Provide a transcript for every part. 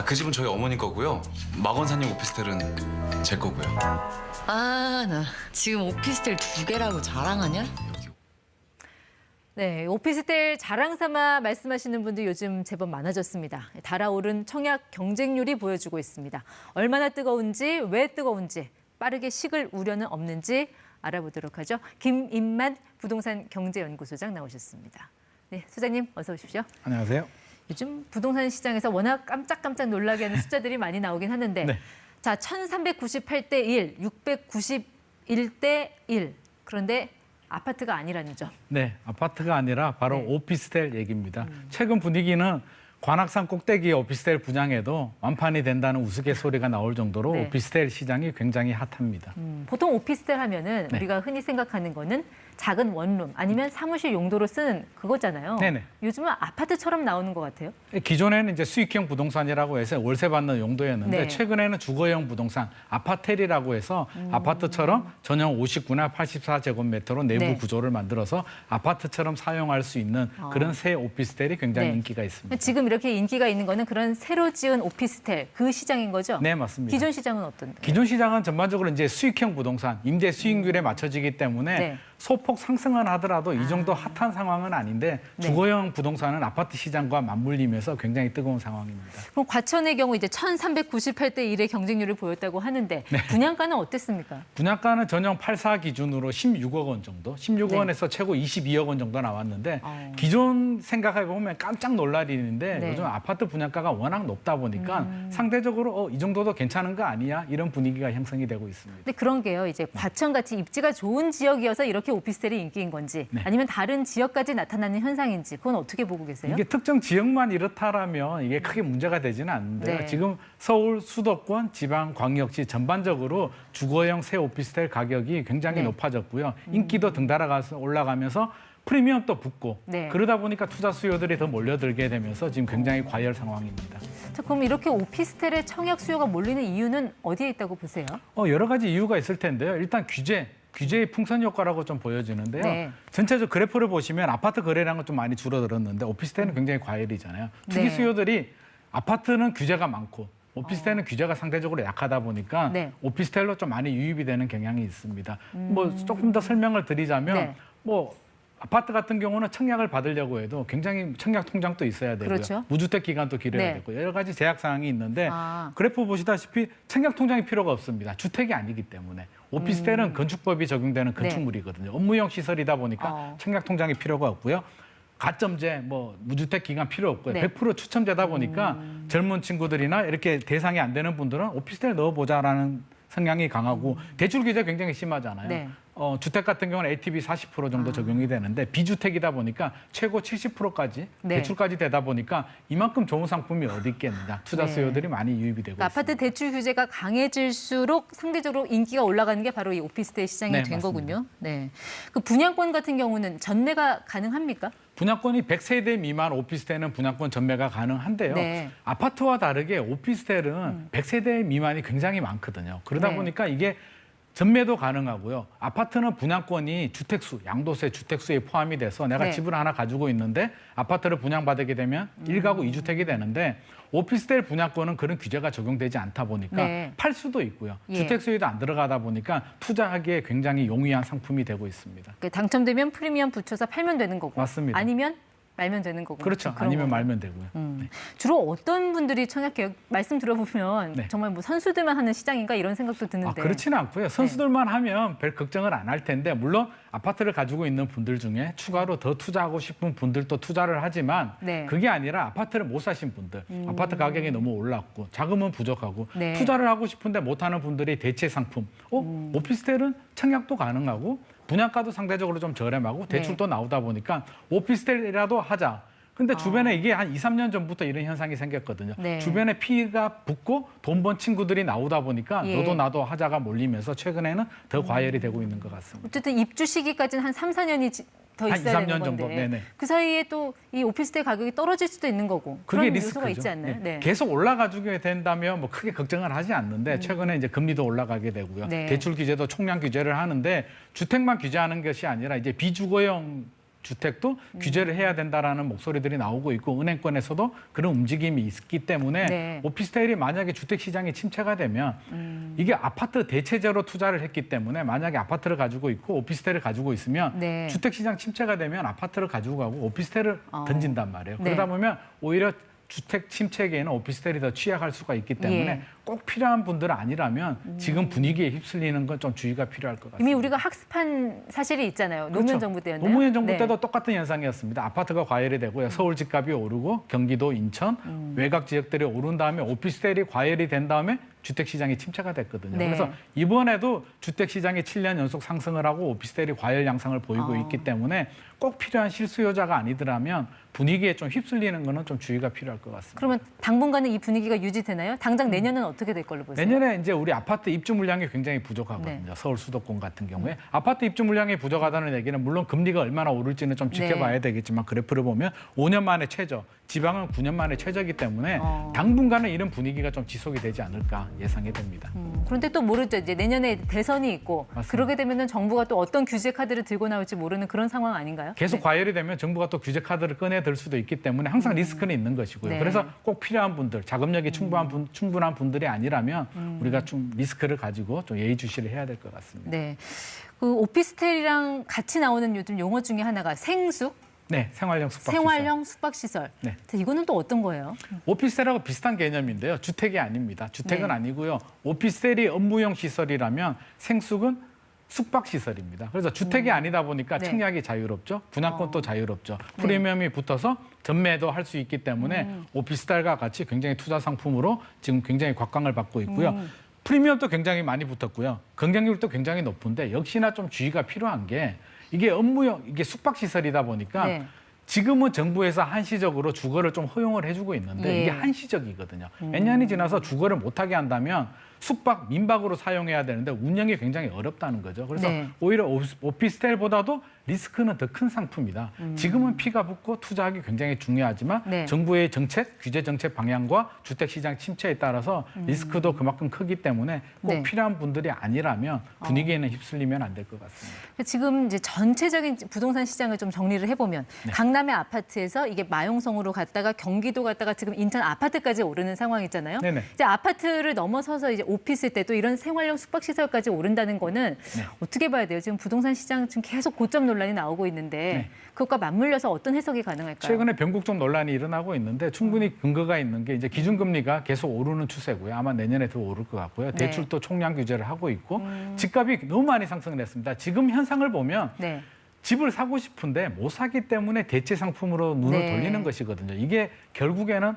아, 그 집은 저희 어머니 거고요. 마건사님 오피스텔은 제 거고요. 아, 나 지금 오피스텔 2개라고 자랑하냐? 네, 오피스텔 자랑 삼아 말씀하시는 분들 요즘 제법 많아졌습니다. 달아오른 청약 경쟁률이 보여주고 있습니다. 얼마나 뜨거운지, 왜 뜨거운지, 빠르게 식을 우려는 없는지 알아보도록 하죠. 김인만 부동산 경제연구소장 나오셨습니다. 네, 소장님 어서 오십시오. 안녕하세요. 요즘 부동산 시장에서 워낙 깜짝깜짝 놀라게 하는 숫자들이 많이 나오긴 하는데 네. 자, 1398대 1, 691대 1. 그런데 아파트가 아니라는 점. 네, 아파트가 아니라 바로 네. 오피스텔 얘기입니다. 최근 분위기는 관악산 꼭대기 오피스텔 분양에도 완판이 된다는 우스갯소리가 나올 정도로 네. 오피스텔 시장이 굉장히 핫합니다. 보통 오피스텔 하면은 네. 우리가 흔히 생각하는 거는 작은 원룸 아니면 사무실 용도로 쓰는 그거잖아요. 네네. 요즘은 아파트처럼 나오는 것 같아요. 기존에는 이제 수익형 부동산이라고 해서 월세 받는 용도였는데 네. 최근에는 주거용 부동산, 아파텔이라고 해서 아파트처럼 전용 59나 84제곱미터로 내부 네. 구조를 만들어서 아파트처럼 사용할 수 있는 그런 새 오피스텔이 굉장히 네. 인기가 있습니다. 지금 이렇게 인기가 있는 거는 그런 새로 지은 오피스텔 그 시장인 거죠? 네, 맞습니다. 기존 시장은 어떤가요? 기존 시장은 전반적으로 이제 수익형 부동산, 임대 수익률에 맞춰지기 때문에 네. 소폭 상승은 하더라도 이 정도 핫한 상황은 아닌데 네. 주거용 부동산은 아파트 시장과 맞물리면서 굉장히 뜨거운 상황입니다. 그럼 과천의 경우 이제 1398대 1의 경쟁률을 보였다고 하는데 네. 분양가는 어땠습니까? 분양가는 전용 84 기준으로 16억 원 정도, 16억 네. 원에서 최고 22억 원 정도 나왔는데 어. 기존 생각해 보면 깜짝 놀랄 일인데 네. 요즘 아파트 분양가가 워낙 높다 보니까 상대적으로 이 정도도 괜찮은 거 아니야? 이런 분위기가 형성이 되고 있습니다. 근데 그런 게요. 이제 과천같이 입지가 좋은 지역이어서 이렇게 오피스텔이 인기인 건지 네. 아니면 다른 지역까지 나타나는 현상인지 그건 어떻게 보고 계세요? 이게 특정 지역만 이렇다라면 이게 크게 문제가 되지는 않는데요. 네. 지금 서울, 수도권, 지방, 광역시 전반적으로 주거용 새 오피스텔 가격이 굉장히 네. 높아졌고요. 인기도 등달아가서 올라가면서 프리미엄도 붙고 네. 그러다 보니까 투자 수요들이 더 몰려들게 되면서 지금 굉장히 과열 상황입니다. 자, 그럼 이렇게 오피스텔에 청약 수요가 몰리는 이유는 어디에 있다고 보세요? 여러 가지 이유가 있을 텐데요. 일단 규제의 풍선 효과라고 좀 보여지는데요. 네. 전체적 그래프를 보시면 아파트 거래량은 좀 많이 줄어들었는데 오피스텔은 굉장히 과열이잖아요. 투기 네. 수요들이 아파트는 규제가 많고 오피스텔은 규제가 상대적으로 약하다 보니까 네. 오피스텔로 좀 많이 유입이 되는 경향이 있습니다. 뭐 조금 더 설명을 드리자면 네. 뭐 아파트 같은 경우는 청약을 받으려고 해도 굉장히 청약 통장도 있어야 되고요. 그렇죠. 무주택 기간도 길어야 네. 되고 여러 가지 제약 사항이 있는데 아. 그래프 보시다시피 청약 통장이 필요가 없습니다. 주택이 아니기 때문에. 오피스텔은 건축법이 적용되는 건축물이거든요. 업무용 시설이다 보니까 청약 통장이 필요가 없고요. 가점제, 뭐 무주택 기간 필요 없고요. 네. 100% 추첨제다 보니까 젊은 친구들이나 이렇게 대상이 안 되는 분들은 오피스텔 넣어보자라는 성향이 강하고 대출 규제 굉장히 심하잖아요. 네. 주택 같은 경우는 LTV 40% 정도 적용이 되는데 비주택이다 보니까 최고 70%까지 네. 대출까지 되다 보니까 이만큼 좋은 상품이 어디 있겠느냐. 투자 네. 수요들이 많이 유입이 되고 그러니까 아파트 대출 규제가 강해질수록 상대적으로 인기가 올라가는 게 바로 이 오피스텔 시장이 네, 된 맞습니다. 거군요. 네. 그 분양권 같은 경우는 전매가 가능합니까? 분양권이 100세대 미만 오피스텔은 분양권 전매가 가능한데요. 네. 아파트와 다르게 오피스텔은 100세대 미만이 굉장히 많거든요. 그러다 네. 보니까 이게 전매도 가능하고요. 아파트는 분양권이 주택수, 양도세 주택수에 포함이 돼서 내가 네. 집을 하나 가지고 있는데 아파트를 분양받게 되면 1가구 2주택이 되는데 오피스텔 분양권은 그런 규제가 적용되지 않다 보니까 네. 팔 수도 있고요. 예. 주택 수요도 안 들어가다 보니까 투자하기에 굉장히 용이한 상품이 되고 있습니다. 그러니까 당첨되면 프리미엄 붙여서 팔면 되는 거고. 맞습니다. 아니면 말면 되는 거고. 그렇죠. 그런 아니면 거고. 말면 되고요. 네. 주로 어떤 분들이 청약해요? 말씀 들어보면 네. 정말 뭐 선수들만 하는 시장인가 이런 생각도 드는데. 그렇지는 않고요. 선수들만 하면 별 걱정을 안 할 텐데 물론 아파트를 가지고 있는 분들 중에 추가로 더 투자하고 싶은 분들도 투자를 하지만 네. 그게 아니라 아파트를 못 사신 분들, 아파트 가격이 너무 올랐고 자금은 부족하고 네. 투자를 하고 싶은데 못하는 분들이 대체 상품, 오피스텔은 청약도 가능하고 분양가도 상대적으로 좀 저렴하고 대출도 나오다 보니까 오피스텔이라도 하자. 근데 주변에 이게 한 2, 3년 전부터 이런 현상이 생겼거든요. 네. 주변에 피가 붙고 돈 번 친구들이 나오다 보니까 예. 너도 나도 하자가 몰리면서 최근에는 더 과열이 되고 있는 것 같습니다. 어쨌든 입주 시기까지는 한 3, 4년이 더 한 있어야 2, 3년 되는 정도. 건데 네네. 그 사이에 또 이 오피스텔 가격이 떨어질 수도 있는 거고 그게 그런 리스크죠. 요소가 있지 않나요? 네. 계속 올라가주게 된다면 뭐 크게 걱정을 하지 않는데 최근에 이제 금리도 올라가게 되고요. 네. 대출 규제도 총량 규제를 하는데 주택만 규제하는 것이 아니라 이제 비주거용 주택도 규제를 해야 된다라는 목소리들이 나오고 있고 은행권에서도 그런 움직임이 있기 때문에 네. 오피스텔이 만약에 주택 시장이 침체가 되면 이게 아파트 대체제로 투자를 했기 때문에 만약에 아파트를 가지고 있고 오피스텔을 가지고 있으면 네. 주택 시장 침체가 되면 아파트를 가지고 가고 오피스텔을 던진단 말이에요. 네. 그러다 보면 오히려 주택 침체기에는 오피스텔이 더 취약할 수가 있기 때문에 예. 꼭 필요한 분들 아니라면 지금 분위기에 휩쓸리는 건 좀 주의가 필요할 것 같습니다. 이미 우리가 학습한 사실이 있잖아요. 노무현 그렇죠. 정부 때였나요? 노무현 정부 네. 때도 똑같은 현상이었습니다. 아파트가 과열이 되고요. 서울 집값이 오르고 경기도, 인천, 외곽 지역들이 오른 다음에 오피스텔이 과열이 된 다음에 주택 시장이 침체가 됐거든요. 네. 그래서 이번에도 주택 시장이 7년 연속 상승을 하고 오피스텔이 과열 양상을 보이고 있기 때문에 꼭 필요한 실수요자가 아니더라면 분위기에 좀 휩쓸리는 거는 좀 주의가 필요할 것 같습니다. 그러면 당분간은 이 분위기가 유지되나요? 당장 내년은 어떻게 될 걸로 보세요? 내년에 이제 우리 아파트 입주 물량이 굉장히 부족하거든요. 네. 서울 수도권 같은 경우에 아파트 입주 물량이 부족하다는 얘기는 물론 금리가 얼마나 오를지는 좀 지켜봐야 네. 되겠지만 그래프를 보면 5년 만에 최저, 지방은 9년 만에 최저이기 때문에 어. 당분간은 이런 분위기가 좀 지속이 되지 않을까 예상이 됩니다. 그런데 또 모르죠. 이제 내년에 대선이 있고 맞습니다. 그러게 되면은 정부가 또 어떤 규제 카드를 들고 나올지 모르는 그런 상황 아닌가요? 계속 네. 과열이 되면 정부가 또 규제 카드를 꺼내들 수도 있기 때문에 항상 리스크는 있는 것이고요. 네. 그래서 꼭 필요한 분들, 자금력이 충분한 분들이 아니라면 우리가 좀 리스크를 가지고 좀 예의주시를 해야 될 것 같습니다. 네. 그 오피스텔이랑 같이 나오는 요즘 용어 중에 하나가 생숙, 네, 생활형 숙박시설. 생활형 숙박시설. 네. 이거는 또 어떤 거예요? 오피스텔하고 비슷한 개념인데요. 주택이 아닙니다. 주택은 네. 아니고요. 오피스텔이 업무용 시설이라면 생숙은 숙박시설입니다. 그래서 주택이 아니다 보니까 네. 청약이 자유롭죠. 분양권도 자유롭죠. 프리미엄이 붙어서 전매도 할 수 있기 때문에 오피스텔과 같이 굉장히 투자 상품으로 지금 굉장히 곽광을 받고 있고요. 프리미엄도 굉장히 많이 붙었고요. 경쟁률도 굉장히 높은데 역시나 좀 주의가 필요한 게 이게 업무용, 이게 숙박시설이다 보니까 네. 지금은 정부에서 한시적으로 주거를 좀 허용을 해주고 있는데 예. 이게 한시적이거든요. 몇 년이 지나서 주거를 못하게 한다면 숙박, 민박으로 사용해야 되는데 운영이 굉장히 어렵다는 거죠. 그래서 네. 오히려 오피스텔보다도 리스크는 더 큰 상품이다. 지금은 피가 붙고 투자하기 굉장히 중요하지만 네. 정부의 정책, 규제 정책 방향과 주택시장 침체에 따라서 리스크도 그만큼 크기 때문에 꼭 네. 필요한 분들이 아니라면 분위기에는 휩쓸리면 안 될 것 같습니다. 지금 이제 전체적인 부동산 시장을 좀 정리를 해보면 강남의 아파트에서 이게 마용성으로 갔다가 경기도 갔다가 지금 인천 아파트까지 오르는 상황이잖아요. 네네. 이제 아파트를 넘어서서 이제 오피스 때 또 이런 생활형 숙박시설까지 오른다는 거는 어떻게 봐야 돼요? 지금 부동산 시장 지금 계속 고점 논란이 나오고 있는데 그것과 맞물려서 어떤 해석이 가능할까요? 최근에 변곡점 논란이 일어나고 있는데 충분히 근거가 있는 게 이제 기준금리가 계속 오르는 추세고요. 아마 내년에 더 오를 것 같고요. 네. 대출도 총량 규제를 하고 있고 집값이 너무 많이 상승을 했습니다. 지금 현상을 보면 네. 집을 사고 싶은데 못 사기 때문에 대체 상품으로 눈을 네. 돌리는 것이거든요. 이게 결국에는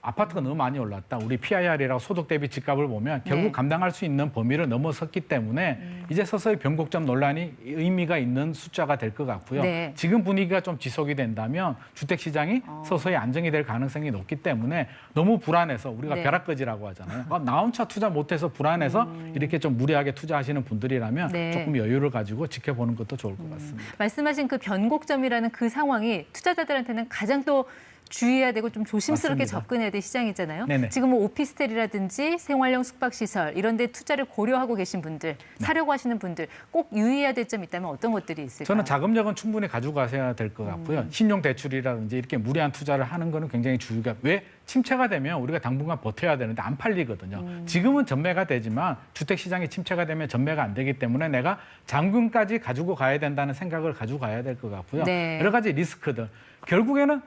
아파트가 너무 많이 올랐다. 우리 PIR이라고 소득 대비 집값을 보면 결국 네. 감당할 수 있는 범위를 넘어섰기 때문에 이제 서서히 변곡점 논란이 의미가 있는 숫자가 될 것 같고요. 네. 지금 분위기가 좀 지속이 된다면 주택 시장이 서서히 안정이 될 가능성이 높기 때문에 너무 불안해서 우리가 네. 벼락거지라고 하잖아요. 나 혼자 투자 못해서 불안해서 이렇게 좀 무리하게 투자하시는 분들이라면 네. 조금 여유를 가지고 지켜보는 것도 좋을 것 같습니다. 말씀하신 그 변곡점이라는 그 상황이 투자자들한테는 가장 또 주의해야 되고 좀 조심스럽게 맞습니다. 접근해야 될 시장이잖아요. 네네. 지금 뭐 오피스텔이라든지 생활형 숙박시설 이런 데 투자를 고려하고 계신 분들, 사려고 하시는 분들 꼭 유의해야 될 점이 있다면 어떤 것들이 있을까요? 저는 자금력은 충분히 가지고 가셔야 될 것 같고요. 신용대출이라든지 이렇게 무리한 투자를 하는 거는 굉장히 주의가. 왜? 침체가 되면 우리가 당분간 버텨야 되는데 안 팔리거든요. 지금은 전매가 되지만 주택시장이 침체가 되면 전매가 안 되기 때문에 내가 잔금까지 가지고 가야 된다는 생각을 가지고 가야 될 것 같고요. 네. 여러 가지 리스크들. 결국에는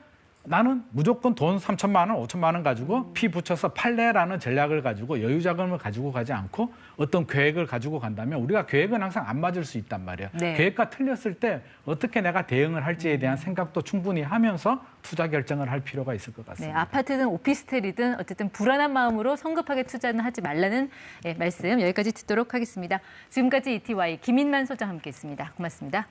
나는 무조건 돈 3천만 원, 5천만 원 가지고 피 붙여서 팔래라는 전략을 가지고 여유 자금을 가지고 가지 않고 어떤 계획을 가지고 간다면 우리가 계획은 항상 안 맞을 수 있단 말이에요. 네. 계획과 틀렸을 때 어떻게 내가 대응을 할지에 대한 생각도 충분히 하면서 투자 결정을 할 필요가 있을 것 네, 같습니다. 아파트든 오피스텔이든 어쨌든 불안한 마음으로 성급하게 투자는 하지 말라는 말씀 여기까지 듣도록 하겠습니다. 지금까지 ETY 김인만 소장 함께했습니다. 고맙습니다.